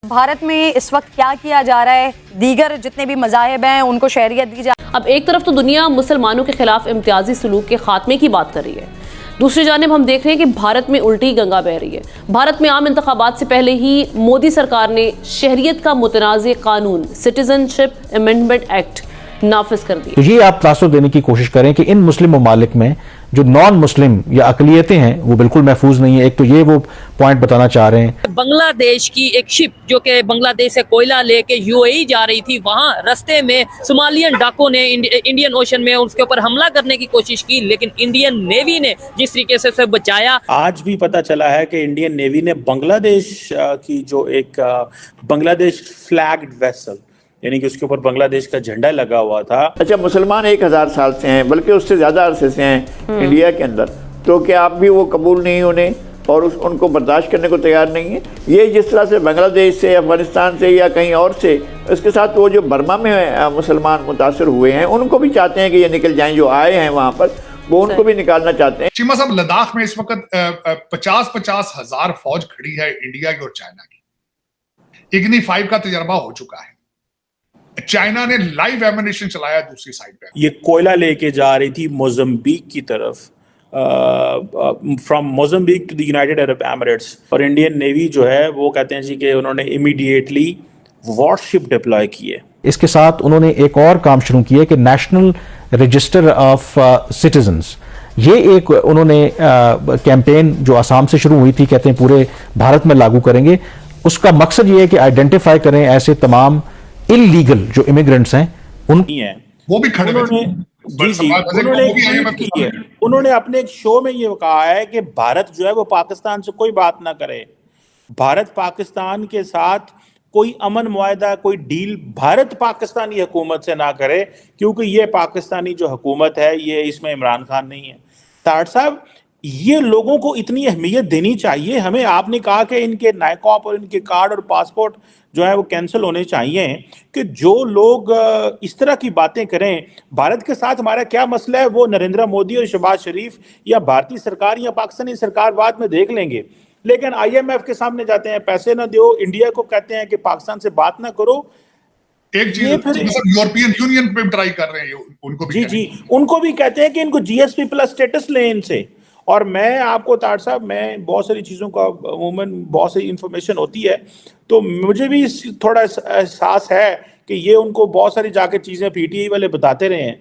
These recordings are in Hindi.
भारत में इस वक्त क्या किया जा रहा है? दीगर जितने भी मज़ाहिब हैं उनको शहरियत दी जा। अब एक तरफ तो दुनिया मुसलमानों के खिलाफ इम्तियाजी सलूक के खात्मे की बात कर रही है, दूसरी जानिब हम देख रहे हैं कि भारत में उल्टी गंगा बह रही है। भारत में आम इंतखाबात से पहले ही मोदी सरकार ने शहरियत का मुतनाज़ कानून सिटीजनशिप अमेंडमेंट एक्ट नाफिज कर दिया। तो ये आप तासुर देने की कोशिश करें कि इन मुस्लिम ममालिक में जो नॉन मुस्लिम या अकलियतें हैं वो बिल्कुल महफूज नहीं है। एक तो ये वो पॉइंट बताना चाह रहे हैं। बांग्लादेश की एक शिप जो कि बांग्लादेश से कोयला लेके यूएई जा रही थी, वहां रास्ते में सोमालियन डाकुओं ने इंडियन ओशन में उसके ऊपर हमला करने की कोशिश की, लेकिन इंडियन नेवी ने जिस तरीके से उसे बचाया। आज भी पता चला है कि इंडियन नेवी ने बांग्लादेश की जो एक बांग्लादेश फ्लैग्ड वेसल, यानी कि उसके ऊपर बांग्लादेश का झंडा लगा हुआ था। अच्छा, मुसलमान 1000 साल से हैं, बल्कि उससे ज़्यादा अरसे से हैं इंडिया के अंदर, तो क्या आप भी वो कबूल नहीं होने और उनको बर्दाश्त करने को तैयार नहीं है? ये जिस तरह से बांग्लादेश से, अफगानिस्तान से या कहीं और से, इसके साथ वो जो बर्मा में मुसलमान मुतासर हुए हैं उनको भी चाहते हैं कि ये निकल जाएं, जो आए हैं वहाँ पर वो उनको भी निकालना चाहते हैं। चीमा साहब, लद्दाख में इस वक्त 50-50 हजार फौज खड़ी है इंडिया की और चाइना की। इग्नी 5 का तजर्बा हो चुका है। चाइना ने लाइव एमिनेशन चलाया दूसरी साइड पे। ये कोयला लेके जा रही थी मोजम्बिक की तरफ, from Mozambique to the United Arab Emirates, और इंडियन नेवी जो है वो कहते हैं जी कि उन्होंने इमीडिएटली वॉरशिप डिप्लॉय किए। इसके साथ उन्होंने एक और काम शुरू किया कि नेशनल रजिस्टर ऑफ सिटीजन्स, ये एक उन्होंने कैंपेन जो आसाम से शुरू हुई थी, कहते हैं पूरे भारत में लागू करेंगे। उसका मकसद ये है कि आइडेंटिफाई करें ऐसे तमाम इलीगल जो इमिग्रेंट्स हैं वो भी खड़े उन्होंने अपने एक शो में ये कहा है कि भारत जो है वो पाकिस्तान से कोई बात ना करे, भारत पाकिस्तान के साथ कोई अमन मुआहदा, कोई डील भारत पाकिस्तानी हुकूमत से ना करे, क्योंकि ये पाकिस्तानी जो हुकूमत है ये इसमें इमरान खान नहीं है। ताड़ साहब, ये लोगों को इतनी अहमियत देनी चाहिए हमें। आपने कहा कि इनके नायकॉप और इनके कार्ड और पासपोर्ट जो है वो कैंसिल होने चाहिए, कि जो लोग इस तरह की बातें करें। भारत के साथ हमारा क्या मसला है वो नरेंद्र मोदी और शहबाज शरीफ या भारतीय सरकार या पाकिस्तानी सरकार बाद में देख लेंगे, लेकिन IMF के सामने जाते हैं, पैसे ना दो, इंडिया को कहते हैं कि पाकिस्तान से बात ना करो। एक चीज यूरोपियन यूनियन पे ट्राई कर रहे हैं, उनको भी उनको भी कहते हैं कि इनको GSP प्लस स्टेटस लें इनसे। और मैं आपको ताड़ साहब, मैं बहुत सारी चीज़ों का अमूमन बहुत सारी इंफॉर्मेशन होती है, तो मुझे भी थोड़ा एहसास है कि ये उनको बहुत सारी जाके चीज़ें PTI वाले बताते रहे हैं।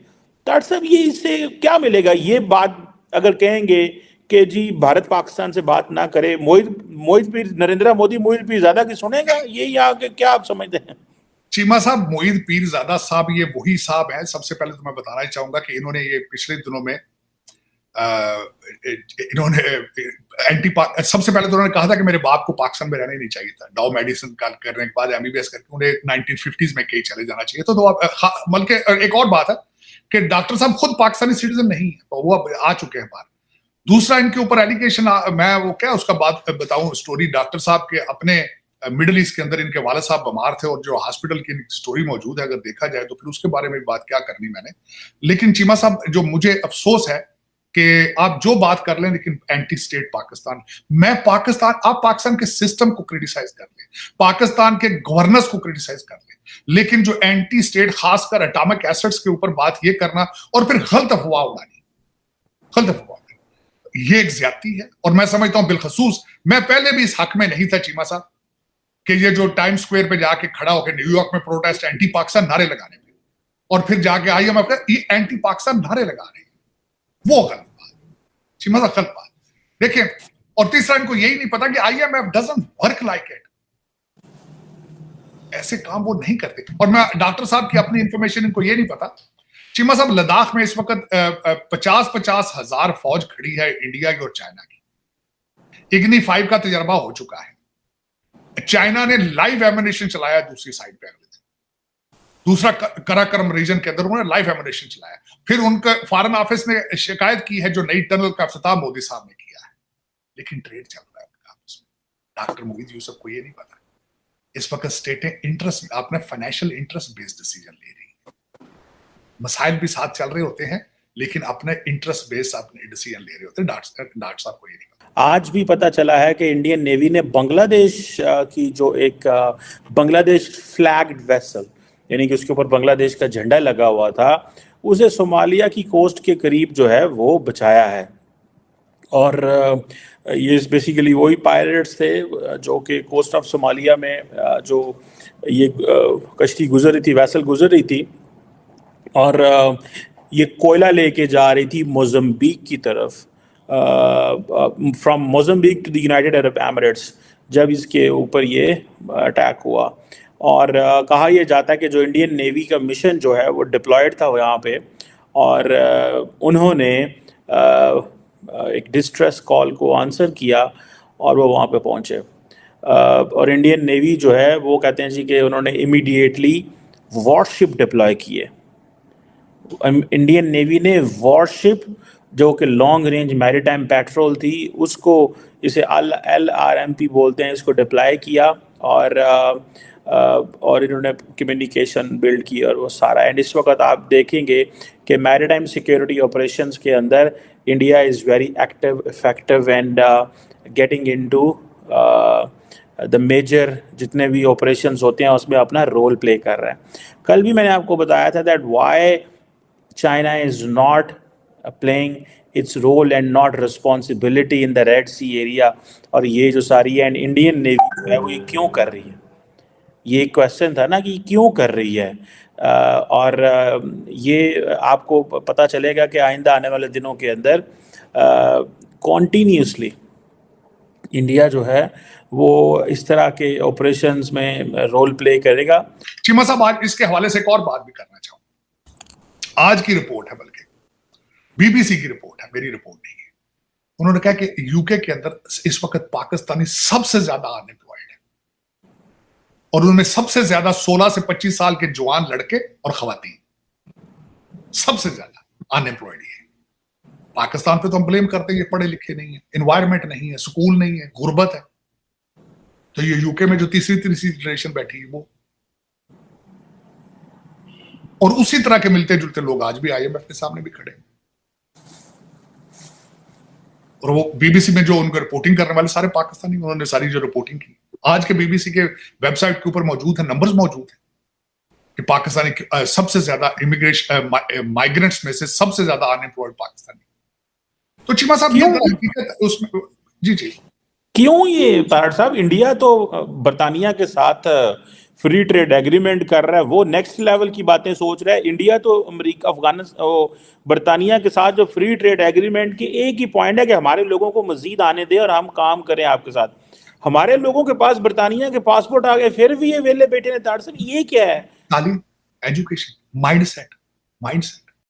ताड़ साहब, ये इससे क्या मिलेगा? ये बात अगर कहेंगे कि जी भारत पाकिस्तान से बात ना करे, मोहित पीर, नरेंद्र मोदी मोहित पीर ज़्यादा की सुनेगा? ये यहाँ के क्या आप समझते हैं? चीमा साहब, मोहित पीरजादा साहब ये वही साहब हैं। सबसे पहले तो मैं बताना ही चाहूंगा कि इन्होंने ये पिछले दिनों में इन्होंने सबसे पहले तो उन्होंने कहा था कि मेरे बाप को पाकिस्तान में रहना ही नहीं चाहिए था। डाउ मेडिसिन करने के बाद MBBS करके उन्हें 1950s में कहीं चले जाना चाहिए। तो बल्कि एक और बात है कि डॉक्टर साहब खुद पाकिस्तानी सिटीजन नहीं है, तो वो अब आ चुके हैं बाहर। दूसरा, इनके ऊपर एलिगेशन, मैं वो क्या उसका बात बताऊं स्टोरी। डॉक्टर साहब के अपने मिडिल ईस्ट के अंदर इनके वाले साहब बीमार थे और जो हॉस्पिटल की स्टोरी मौजूद है, अगर देखा जाए तो फिर उसके बारे में बात क्या करनी मैंने। लेकिन चीमा साहब, जो मुझे अफसोस है कि आप जो बात कर लें, लेकिन एंटी स्टेट पाकिस्तान, आप पाकिस्तान के सिस्टम को क्रिटिसाइज कर लें, पाकिस्तान के गवर्नेंस को क्रिटिसाइज कर लें, लेकिन जो एंटी स्टेट, खासकर एटॉमिक एसेट्स के ऊपर बात ये करना और फिर गलत अफवाह उड़ानी, ये एक ज्यादती है। और मैं समझता हूं बिलखसूस मैं पहले भी इस हक में नहीं था चीमा साहब कि ये जो टाइम स्क्वायर पे जाके खड़ा होकर न्यूयॉर्क में प्रोटेस्ट एंटी पाकिस्तान नारे लगाने पे, और फिर जाके IMF ये एंटी पाकिस्तान नारे लगा रहे हैं, वो गलत बात चीमा साहब, गलत बात। देखिए, और तीसरा, इनको यही नहीं पता कि IMF doesn't work like it, ऐसे काम वो नहीं करते। और मैं डॉक्टर साहब की अपनी इंफॉर्मेशन, इनको ये नहीं पता। चीमा साहब, लद्दाख में इस वक्त 50-50 हजार फौज खड़ी है इंडिया की और चाइना की। इग्नी 5 का तजर्बा हो चुका है। चाइना ने लाइव एमिनेशन चलाया दूसरी साइड पे, दूसरा कराकरम रीजन के अंदर उन्होंने लाइव एमिनेशन चलाया। फिर उनका फॉरेन ऑफिस ने शिकायत की है जो नई टनल का इफ्तिताह मोदी साहब ने किया है, लेकिन ट्रेड चल रहा है उनका आपस में। डॉक्टर मोहित यूसुफ को ये नहीं पता इस वक्त स्टेटें इंटरेस्ट, अपने फाइनेंशियल इंटरेस्ट बेस्ड डिसीजन ले रही है। मसाइल भी साथ चल रहे होते हैं, लेकिन अपने इंटरेस्ट बेस्ड अपने डिसीजन ले रहे होते हैं। डॉक्टर साहब को ये नहीं पता। आज भी पता चला है कि इंडियन नेवी ने बांग्लादेश की जो एक बांग्लादेश फ्लैग्ड वेसल, यानी कि उसके ऊपर बांग्लादेश का झंडा लगा हुआ था, उसे सोमालिया की कोस्ट के करीब जो है वो बचाया है। और ये बेसिकली वही पायलट्स थे जो कि कोस्ट ऑफ सोमालिया में जो ये कश्ती गुजर रही थी, वेसल गुजर रही थी, और ये कोयला लेके जा रही थी मोज़म्बिक की तरफ, from Mozambique to the United Arab Emirates, जब इसके ऊपर ये अटैक हुआ। और कहा यह जाता है कि जो इंडियन नेवी का मिशन जो है वो डिप्लॉयड था यहाँ पे, और उन्होंने एक डिस्ट्रेस कॉल को आंसर किया और वो वहाँ पे पहुँचे। और इंडियन नेवी जो है वो कहते हैं जी कि उन्होंने इमीडिएटली वॉरशिप डिप्लॉय किए। इंडियन नेवी ने वॉरशिप जो कि लॉन्ग रेंज मैरीटाइम पेट्रोल थी, उसको इसे LRMP बोलते हैं, इसको डिप्लॉय किया, और इन्होंने कम्युनिकेशन बिल्ड की और वो सारा। एंड इस वक्त आप देखेंगे कि मैरीटाइम सिक्योरिटी ऑपरेशंस के अंदर India is very active, effective and getting into the major जितने भी ऑपरेशंस होते हैं उसमें अपना रोल प्ले कर रहा है। कल भी मैंने आपको बताया था that why China is not playing its role and not responsibility in the Red Sea area, और ये जो सारी है, एंड इंडियन नेवी है वो ये क्यों कर रही है, ये क्वेश्चन था ना कि क्यों कर रही है। और ये आपको पता चलेगा कि आइंदा आने वाले दिनों के अंदर कॉन्टीन्यूसली इंडिया जो है वो इस तरह के ऑपरेशंस में रोल प्ले करेगा। चीमा साहब, आज इसके हवाले से एक और बात भी करना चाहूँ। आज की रिपोर्ट है, बल्कि BBC की रिपोर्ट है, मेरी रिपोर्ट नहीं है। उन्होंने कहा कि यूके के अंदर इस वक्त पाकिस्तानी सबसे ज्यादा अनएम्प्लॉयड है, और उनमें सबसे ज्यादा 16 से 25 साल के जवान लड़के और खवातीन सबसे ज्यादा अनएम्प्लॉयड है। पाकिस्तान पे तो हम ब्लेम करते हैं, ये पढ़े लिखे नहीं है, एनवायरमेंट नहीं है, स्कूल नहीं है, गुर्बत है। तो ये यूके में जो तीसरी जनरेशन बैठी है वो, और उसी तरह के मिलते जुलते लोग आज भी IMF के सामने भी खड़े, और वो BBC में जो उनका रिपोर्टिंग करने वाले सारे पाकिस्तानी, उन्होंने सारी जो रिपोर्टिंग की आज के BBC के वेबसाइट के ऊपर मौजूद है, नंबर्स मौजूद है कि पाकिस्तानी सबसे ज्यादा इमिग्रेशन माइग्रेंट्स में से सबसे ज्यादा अनएम्प्लॉयड पाकिस्तानी। तो चीमा साहब, ये हकीकत उसमें जी क्यों ये पारट साहब, इंडिया तो बरतानिया के साथ फ्री ट्रेड एग्रीमेंट कर रहा है, वो नेक्स्ट लेवल की बातें सोच रहा है। इंडिया तो अमेरिका, अफगानिस्तान, बरतानिया के साथ जो फ्री ट्रेड एग्रीमेंट की एक ही पॉइंट है कि हमारे लोगों को मजीद आने दें और हम काम करें आपके साथ। हमारे लोगों के पास बरतानिया के पासपोर्ट आ गए, फिर भी ये वेले बेटे ने ताड़ सर, ये क्या है? तालीम, एजुकेशन, माइंडसेट